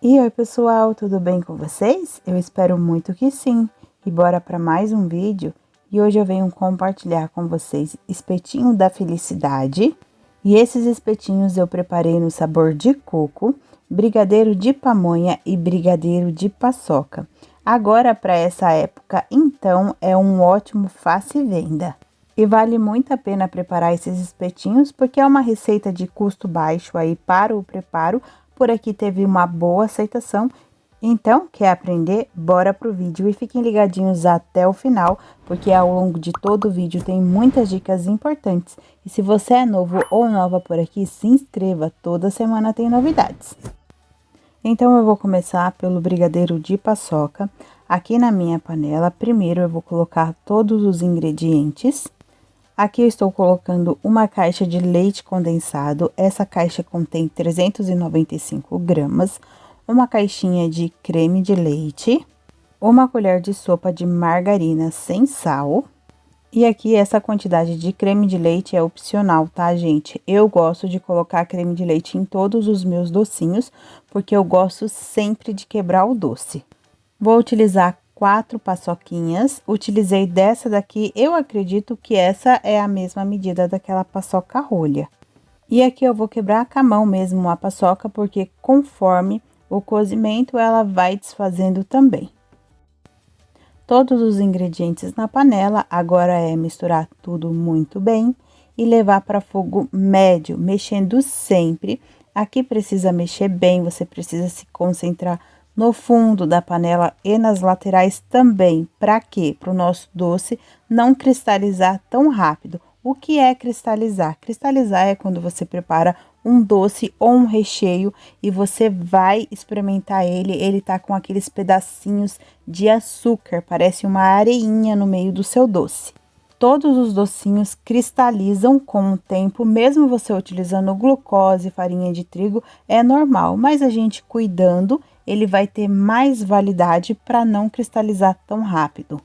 E oi pessoal, tudo bem com vocês? Eu espero muito que sim. E bora para mais um vídeo. E hoje eu venho compartilhar com vocês espetinho da felicidade. E esses espetinhos eu preparei no sabor de coco, brigadeiro de pamonha e brigadeiro de paçoca. Agora para essa época, então é um ótimo faça e venda. E vale muito a pena preparar esses espetinhos porque é uma receita de custo baixo aí para o preparo. Por aqui teve uma boa aceitação. Então, quer aprender? Bora pro vídeo e fiquem ligadinhos até o final, porque ao longo de todo o vídeo tem muitas dicas importantes. E se você é novo ou nova por aqui, se inscreva, toda semana tem novidades. Então, eu vou começar pelo brigadeiro de paçoca. Aqui na minha panela, primeiro eu vou colocar todos os ingredientes. Aqui eu estou colocando uma caixa de leite condensado, essa caixa contém 395 gramas, uma caixinha de creme de leite, uma colher de sopa de margarina sem sal. E aqui essa quantidade de creme de leite é opcional, tá, gente? Eu gosto de colocar creme de leite em todos os meus docinhos, porque eu gosto sempre de quebrar o doce. Vou utilizar 4 paçoquinhas, utilizei dessa daqui, eu acredito que essa é a mesma medida daquela paçoca rolha. E aqui eu vou quebrar com a mão mesmo a paçoca, porque conforme o cozimento ela vai desfazendo também. Todos os ingredientes na panela, agora é misturar tudo muito bem e levar para fogo médio, mexendo sempre. Aqui precisa mexer bem, você precisa se concentrar no fundo da panela e nas laterais também. Para quê? Para o nosso doce não cristalizar tão rápido. O que é cristalizar? Cristalizar é quando você prepara um doce ou um recheio e você vai experimentar ele tá com aqueles pedacinhos de açúcar, parece uma areinha no meio do seu doce. Todos os docinhos cristalizam com o tempo, mesmo você utilizando glucose, farinha de trigo, é normal, mas a gente cuidando, ele vai ter mais validade para não cristalizar tão rápido.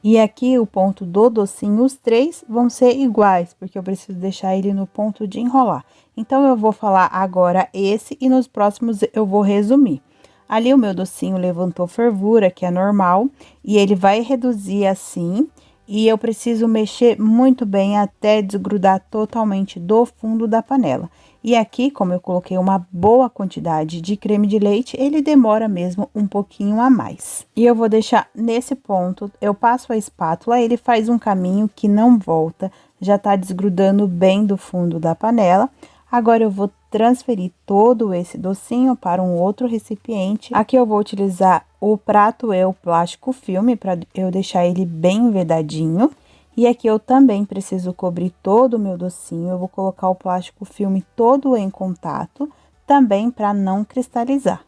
E aqui o ponto do docinho, os 3 vão ser iguais, porque eu preciso deixar ele no ponto de enrolar. Então, eu vou falar agora esse e nos próximos eu vou resumir. Ali o meu docinho levantou fervura, que é normal, e ele vai reduzir assim. E eu preciso mexer muito bem até desgrudar totalmente do fundo da panela. E aqui, como eu coloquei uma boa quantidade de creme de leite, ele demora mesmo um pouquinho a mais. E eu vou deixar nesse ponto, eu passo a espátula, ele faz um caminho que não volta, já tá desgrudando bem do fundo da panela. Agora eu vou transferir todo esse docinho para um outro recipiente. Aqui eu vou utilizar o prato o plástico filme para eu deixar ele bem vedadinho. E aqui eu também preciso cobrir todo o meu docinho. Eu vou colocar o plástico filme todo em contato, também para não cristalizar.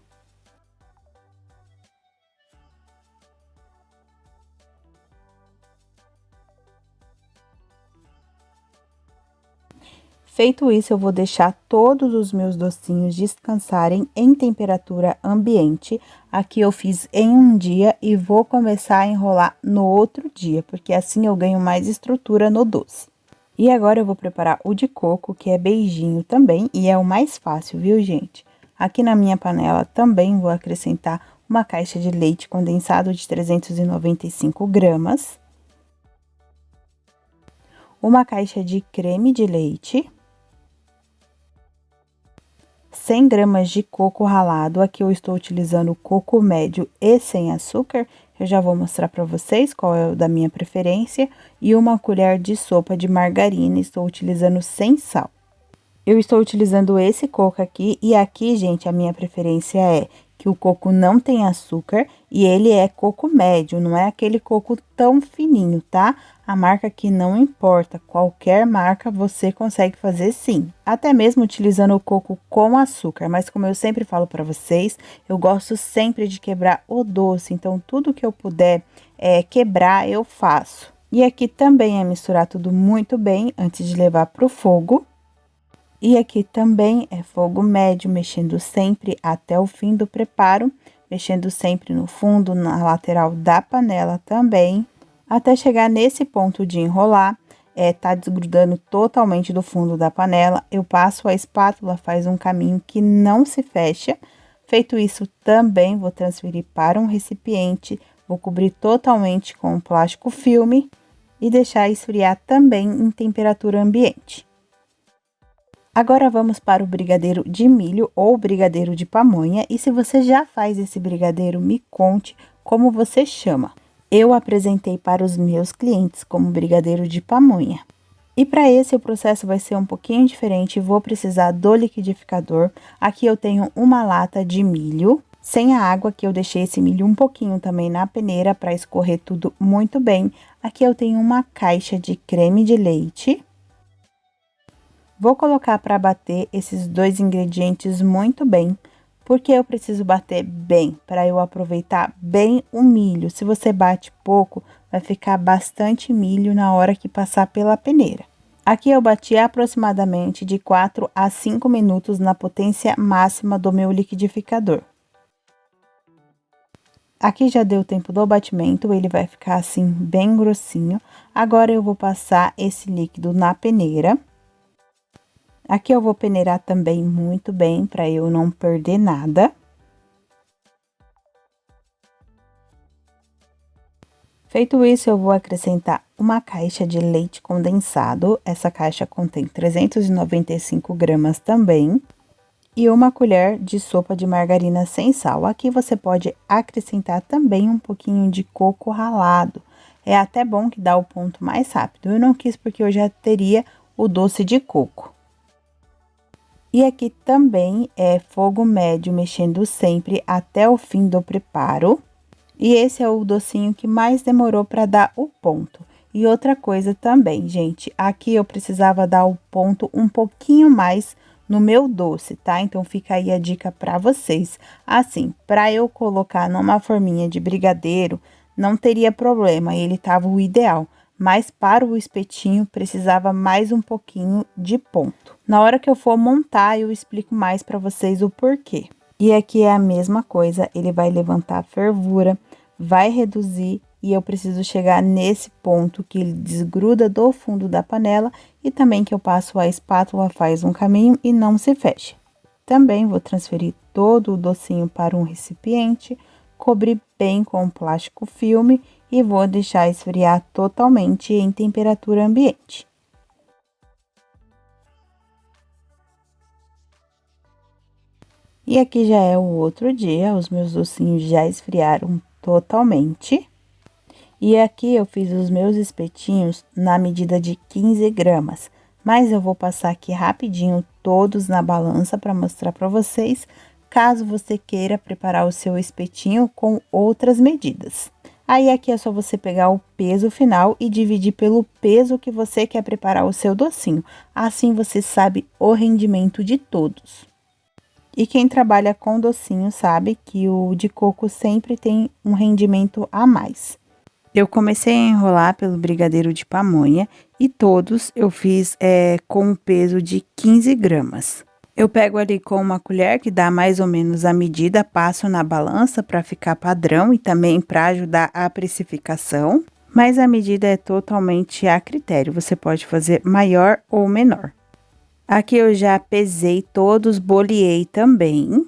Feito isso, eu vou deixar todos os meus docinhos descansarem em temperatura ambiente. Aqui eu fiz em um dia e vou começar a enrolar no outro dia, porque assim eu ganho mais estrutura no doce. E agora eu vou preparar o de coco, que é beijinho também, e é o mais fácil, viu, gente? Aqui na minha panela também vou acrescentar uma caixa de leite condensado de 395 gramas, uma caixa de creme de leite, 100 gramas de coco ralado. Aqui eu estou utilizando coco médio e sem açúcar. Eu já vou mostrar para vocês qual é o da minha preferência. E uma colher de sopa de margarina, estou utilizando sem sal. Eu estou utilizando esse coco aqui e aqui, gente, a minha preferência é que o coco não tem açúcar e ele é coco médio, não é aquele coco tão fininho, tá? A marca aqui não importa, qualquer marca você consegue fazer sim. Até mesmo utilizando o coco com açúcar, mas como eu sempre falo para vocês, eu gosto sempre de quebrar o doce, então tudo que eu puder quebrar eu faço. E aqui também é misturar tudo muito bem antes de levar pro fogo. E aqui também é fogo médio, mexendo sempre até o fim do preparo, mexendo sempre no fundo, na lateral da panela também, até chegar nesse ponto de enrolar, tá desgrudando totalmente do fundo da panela. Eu passo a espátula, faz um caminho que não se fecha, Feito isso, também vou transferir para um recipiente, vou cobrir totalmente com plástico filme e deixar esfriar também em temperatura ambiente. Agora vamos para o brigadeiro de milho ou brigadeiro de pamonha, e se você já faz esse brigadeiro, me conte como você chama. Eu apresentei para os meus clientes como brigadeiro de pamonha. E para esse o processo vai ser um pouquinho diferente, vou precisar do liquidificador. Aqui eu tenho uma lata de milho, sem a água, que eu deixei esse milho um pouquinho também na peneira para escorrer tudo muito bem. Aqui eu tenho uma caixa de creme de leite. Vou colocar para bater esses dois ingredientes muito bem, porque eu preciso bater bem, para eu aproveitar bem o milho. Se você bate pouco, vai ficar bastante milho na hora que passar pela peneira. Aqui eu bati aproximadamente de 4 a 5 minutos na potência máxima do meu liquidificador. Aqui já deu tempo do batimento, ele vai ficar assim bem grossinho. Agora eu vou passar esse líquido na peneira. Aqui eu vou peneirar também muito bem, para eu não perder nada. Feito isso, eu vou acrescentar uma caixa de leite condensado. Essa caixa contém 395 gramas também. E uma colher de sopa de margarina sem sal. Aqui você pode acrescentar também um pouquinho de coco ralado. É até bom que dá o ponto mais rápido. Eu não quis porque eu já teria o doce de coco. E aqui também é fogo médio, mexendo sempre até o fim do preparo. E esse é o docinho que mais demorou para dar o ponto. E outra coisa também, gente, aqui eu precisava dar o ponto um pouquinho mais no meu doce, tá? Então fica aí a dica para vocês. Assim, para eu colocar numa forminha de brigadeiro, não teria problema, ele tava o ideal. Mas para o espetinho precisava mais um pouquinho de ponto. Na hora que eu for montar, eu explico mais para vocês o porquê. E aqui é a mesma coisa, ele vai levantar a fervura, vai reduzir, e eu preciso chegar nesse ponto que ele desgruda do fundo da panela e também que eu passo a espátula, faz um caminho e não se fecha. Também vou transferir todo o docinho para um recipiente, cobrir bem com plástico filme e vou deixar esfriar totalmente em temperatura ambiente. E aqui já é o outro dia, os meus docinhos já esfriaram totalmente. E aqui eu fiz os meus espetinhos na medida de 15 gramas. Mas eu vou passar aqui rapidinho todos na balança para mostrar para vocês, caso você queira preparar o seu espetinho com outras medidas. Aí aqui é só você pegar o peso final e dividir pelo peso que você quer preparar o seu docinho. Assim você sabe o rendimento de todos. E quem trabalha com docinho sabe que o de coco sempre tem um rendimento a mais. Eu comecei a enrolar pelo brigadeiro de pamonha e todos eu fiz com o peso de 15 gramas. Eu pego ali com uma colher que dá mais ou menos a medida, passo na balança para ficar padrão e também para ajudar a precificação. Mas a medida é totalmente a critério, você pode fazer maior ou menor. Aqui eu já pesei todos, boleei também.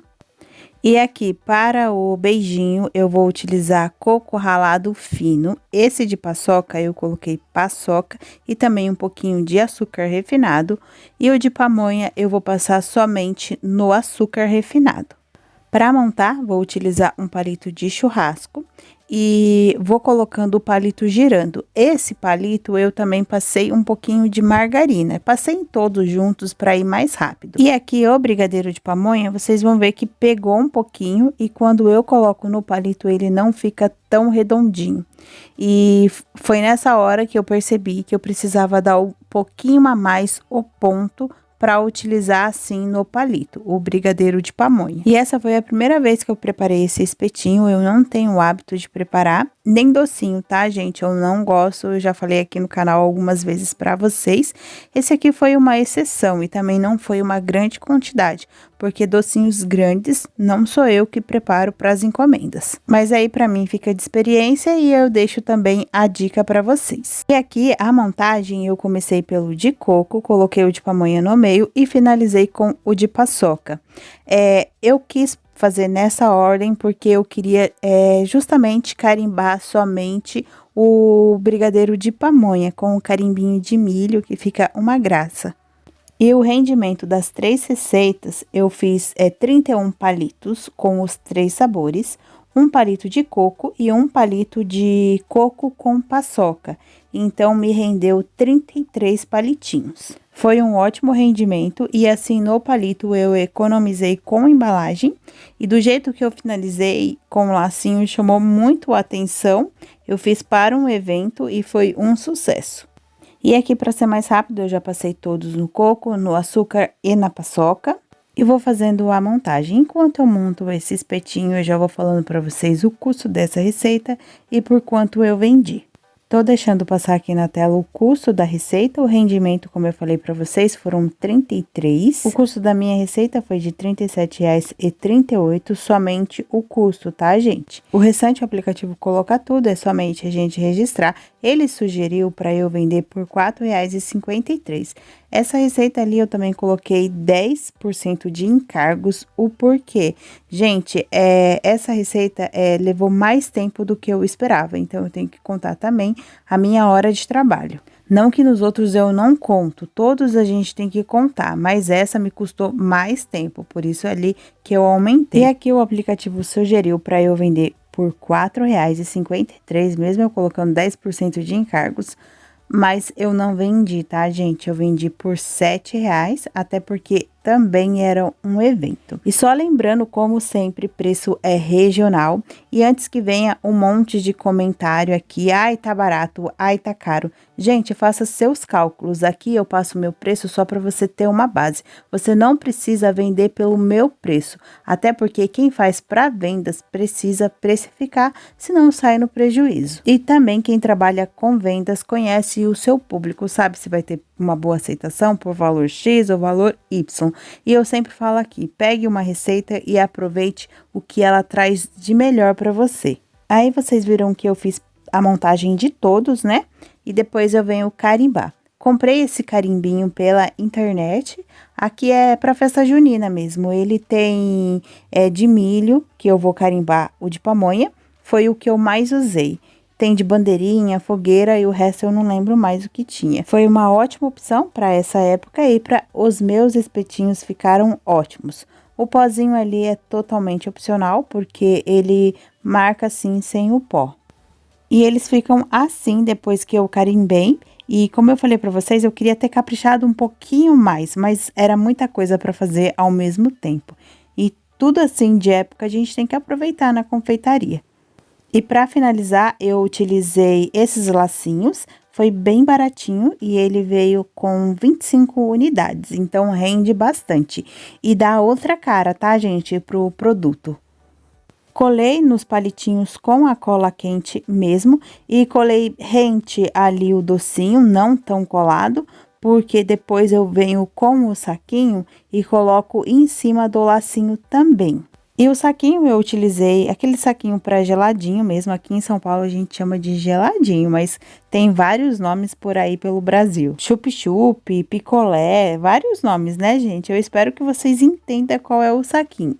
E aqui, para o beijinho, eu vou utilizar coco ralado fino. Esse de paçoca, eu coloquei paçoca e também um pouquinho de açúcar refinado. E o de pamonha, eu vou passar somente no açúcar refinado. Para montar, vou utilizar um palito de churrasco e vou colocando o palito girando. Esse palito eu também passei um pouquinho de margarina, passei em todos juntos para ir mais rápido. E aqui o brigadeiro de pamonha, vocês vão ver que pegou um pouquinho e quando eu coloco no palito ele não fica tão redondinho. E foi nessa hora que eu percebi que eu precisava dar um pouquinho a mais o ponto para utilizar assim no palito, o brigadeiro de pamonha. E essa foi a primeira vez que eu preparei esse espetinho, eu não tenho o hábito de preparar nem docinho, tá, gente? Eu não gosto, eu já falei aqui no canal algumas vezes para vocês. Esse aqui foi uma exceção e também não foi uma grande quantidade, porque docinhos grandes não sou eu que preparo para as encomendas. Mas aí para mim fica de experiência e eu deixo também a dica para vocês. E aqui a montagem eu comecei pelo de coco, coloquei o de pamonha no meio e finalizei com o de paçoca. Eu quis fazer nessa ordem, porque eu queria justamente carimbar somente o brigadeiro de pamonha com o carimbinho de milho, que fica uma graça. E o rendimento das 3 receitas, eu fiz 31 palitos com os 3 sabores, um palito de coco e um palito de coco com paçoca. Então, me rendeu 33 palitinhos. Foi um ótimo rendimento e assim no palito eu economizei com embalagem. E do jeito que eu finalizei com o lacinho chamou muito a atenção. Eu fiz para um evento e foi um sucesso. E aqui, para ser mais rápido, eu já passei todos no coco, no açúcar e na paçoca. E vou fazendo a montagem. Enquanto eu monto esse espetinho, eu já vou falando para vocês o custo dessa receita e por quanto eu vendi. Tô deixando passar aqui na tela o custo da receita, o rendimento, como eu falei para vocês, foram 33. O custo da minha receita foi de R$ 37,38, somente o custo, tá, gente? O restante o aplicativo coloca tudo, é somente a gente registrar. Ele sugeriu para eu vender por R$ 4,53. Essa receita ali eu também coloquei 10% de encargos. O porquê? Gente, essa receita levou mais tempo do que eu esperava, então eu tenho que contar também a minha hora de trabalho. Não que nos outros eu não conto, todos a gente tem que contar, mas essa me custou mais tempo, por isso ali que eu aumentei. E aqui o aplicativo sugeriu para eu vender por R$ 4,53, mesmo eu colocando 10% de encargos. Mas eu não vendi, tá, gente? Eu vendi por R$ 7,00, até porque também era um evento. E só lembrando, como sempre, preço é regional. E antes que venha um monte de comentário aqui, ai, tá barato, ai, tá caro. Gente, faça seus cálculos. Aqui eu passo o meu preço só para você ter uma base. Você não precisa vender pelo meu preço, até porque quem faz para vendas precisa precificar, senão sai no prejuízo. E também quem trabalha com vendas conhece o seu público, sabe se vai ter uma boa aceitação por valor X ou valor Y. E eu sempre falo aqui, pegue uma receita e aproveite o que ela traz de melhor para você. Aí vocês viram que eu fiz a montagem de todos, né? E depois eu venho carimbar. Comprei esse carimbinho pela internet, aqui é para festa junina mesmo. Ele tem de milho, que eu vou carimbar o de pamonha, foi o que eu mais usei. Tem de bandeirinha, fogueira e o resto eu não lembro mais o que tinha. Foi uma ótima opção para essa época e para os meus espetinhos ficaram ótimos. O pozinho ali é totalmente opcional, porque ele marca assim sem o pó. E eles ficam assim depois que eu carimbei. E como eu falei para vocês, eu queria ter caprichado um pouquinho mais, mas era muita coisa para fazer ao mesmo tempo. E tudo assim de época a gente tem que aproveitar na confeitaria. E para finalizar, eu utilizei esses lacinhos, foi bem baratinho e ele veio com 25 unidades, então rende bastante. E dá outra cara, tá, gente, pro produto. Colei nos palitinhos com a cola quente mesmo e colei rente ali o docinho, não tão colado, porque depois eu venho com o saquinho e coloco em cima do lacinho também. E o saquinho eu utilizei aquele saquinho para geladinho mesmo, aqui em São Paulo a gente chama de geladinho, mas tem vários nomes por aí pelo Brasil. Chup-chup, picolé, vários nomes, né, gente? Eu espero que vocês entendam qual é o saquinho.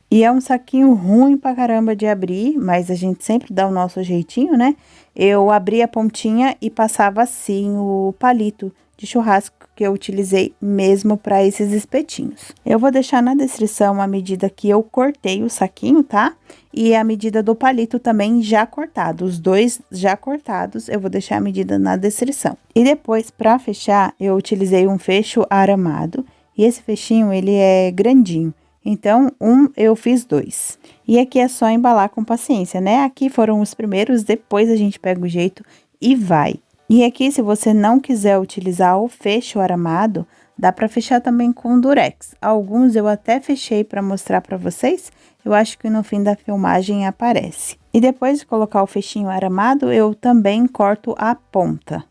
E é um saquinho ruim pra caramba de abrir, mas a gente sempre dá o nosso jeitinho, né? Eu abri a pontinha e passava assim o palito de churrasco que eu utilizei mesmo para esses espetinhos. Eu vou deixar na descrição a medida que eu cortei o saquinho, tá? E a medida do palito também já cortado, os dois já cortados, eu vou deixar a medida na descrição. E depois, para fechar, eu utilizei um fecho aramado, e esse fechinho, ele é grandinho. Então, eu fiz 2. E aqui é só embalar com paciência, né? Aqui foram os primeiros, depois a gente pega o jeito e vai. E aqui, se você não quiser utilizar o fecho aramado, dá para fechar também com durex. Alguns eu até fechei para mostrar para vocês, eu acho que no fim da filmagem aparece. E depois de colocar o fechinho aramado, eu também corto a ponta.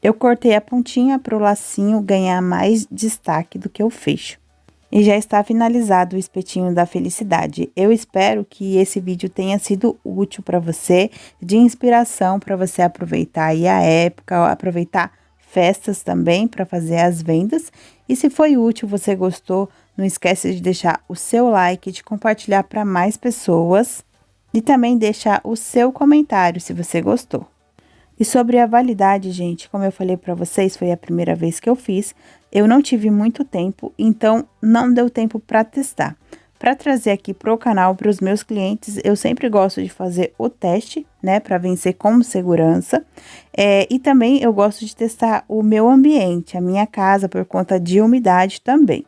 Eu cortei a pontinha para o lacinho ganhar mais destaque do que o fecho. E já está finalizado o espetinho da felicidade. Eu espero que esse vídeo tenha sido útil para você, de inspiração para você aproveitar aí a época, aproveitar festas também para fazer as vendas. E se foi útil, você gostou, Não esquece de deixar o seu like, de compartilhar para mais pessoas e também deixar o seu comentário se você gostou. E sobre a validade, gente, como eu falei para vocês, foi a primeira vez que eu fiz. Eu não tive muito tempo, então não deu tempo para testar. Para trazer aqui para o canal, para os meus clientes, eu sempre gosto de fazer o teste, né, para vencer com segurança. E também eu gosto de testar o meu ambiente, a minha casa, por conta de umidade também.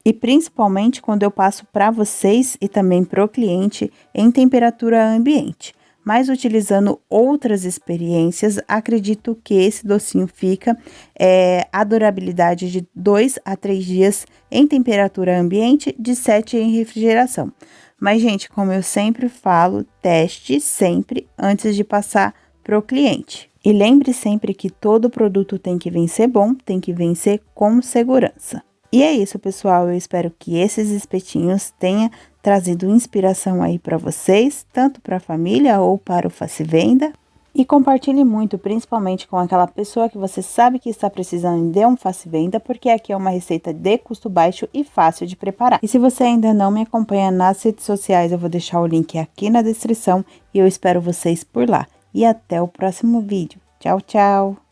E principalmente quando eu passo para vocês e também para o cliente em temperatura ambiente. Mas utilizando outras experiências, acredito que esse docinho fica a durabilidade de 2 a 3 dias em temperatura ambiente, de 7 em refrigeração. Mas, gente, como eu sempre falo, teste sempre antes de passar para o cliente. E lembre sempre que todo produto tem que vencer bom, tem que vencer com segurança. E é isso, pessoal. Eu espero que esses espetinhos tenham trazido inspiração aí para vocês, tanto para a família ou para o Faça e Venda. E compartilhe muito, principalmente com aquela pessoa que você sabe que está precisando de um Faça e Venda, porque aqui é uma receita de custo baixo e fácil de preparar. E se você ainda não me acompanha nas redes sociais, eu vou deixar o link aqui na descrição e eu espero vocês por lá. E até o próximo vídeo. Tchau, tchau!